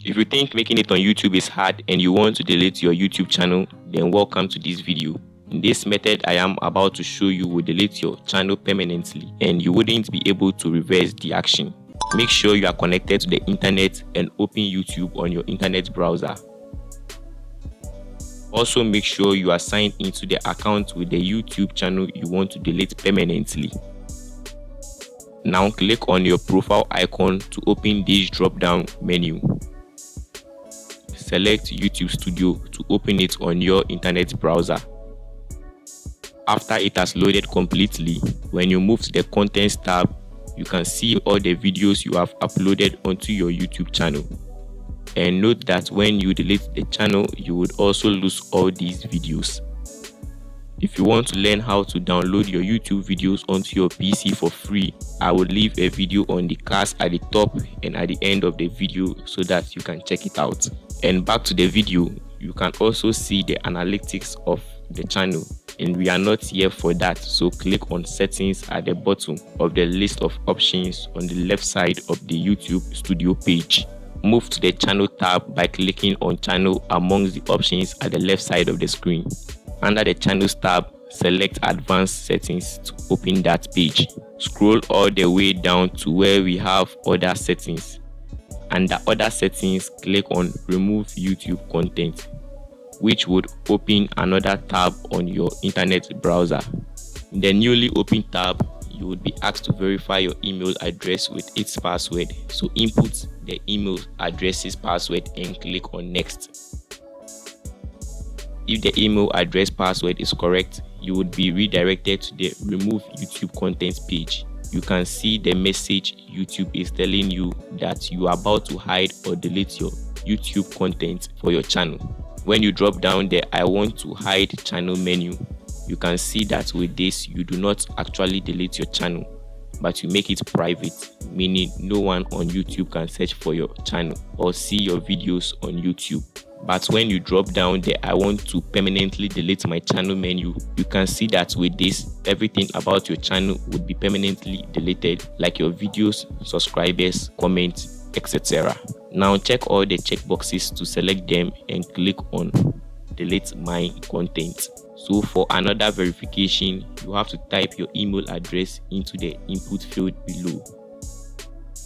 If you think making it on YouTube is hard and you want to delete your YouTube channel, then welcome to this video. In this method I am about to show you will delete your channel permanently and you wouldn't be able to reverse the action. Make sure you are connected to the internet and open YouTube on your internet browser. Also make sure you are signed into the account with the YouTube channel you want to delete permanently. Now click on your profile icon to open this drop down menu. Select YouTube Studio to open it on your internet browser. After it has loaded completely, when you move to the Contents tab, you can see all the videos you have uploaded onto your YouTube channel. And note that when you delete the channel, you would also lose all these videos. If you want to learn how to download your YouTube videos onto your PC for free, I will leave a video on the cards at the top and at the end of the video so that you can check it out. And back to the video, you can also see the analytics of the channel, and we are not here for that, so click on settings at the bottom of the list of options on the left side of the YouTube Studio page. Move to the channel tab by clicking on channel amongst the options at the left side of the screen. Under the channels tab, select advanced settings to open that page. Scroll all the way down to where we have other settings. Under other settings, click on remove YouTube content, which would open another tab on your internet browser. In the newly opened tab, you would be asked to verify your email address with its password. So input the email address's password and click on next. If the email address password is correct, you would be redirected to the remove YouTube content page. You can see the message YouTube is telling you that you are about to hide or delete your YouTube content for your channel. When you drop down the I want to hide channel menu, you can see that with this you do not actually delete your channel, but you make it private, meaning no one on YouTube can search for your channel or see your videos on YouTube. But when you drop down the I want to permanently delete my channel menu, you can see that with this, everything about your channel would be permanently deleted, like your videos, subscribers, comments, etc. Now check all the checkboxes to select them and click on delete my content. So for another verification, you have to type your email address into the input field below.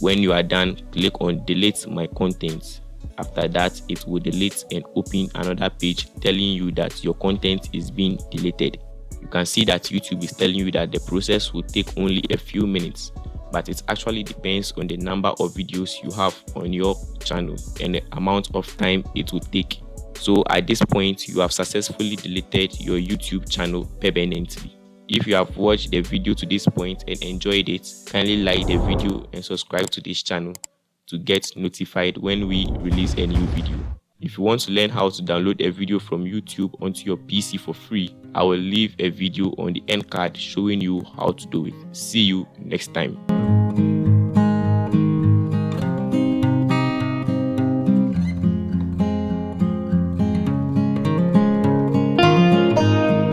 When you are done, click on delete my content. After that, it will delete and open another page telling you that your content is being deleted. You can see that YouTube is telling you that the process will take only a few minutes, but it actually depends on the number of videos you have on your channel and the amount of time it will take. So at this point, you have successfully deleted your YouTube channel permanently. If you have watched the video to this point and enjoyed it, kindly like the video and subscribe to this channel to get notified when we release a new video. If you want to learn how to download a video from YouTube onto your PC for free, I will leave a video on the end card showing you how to do it. See you next time.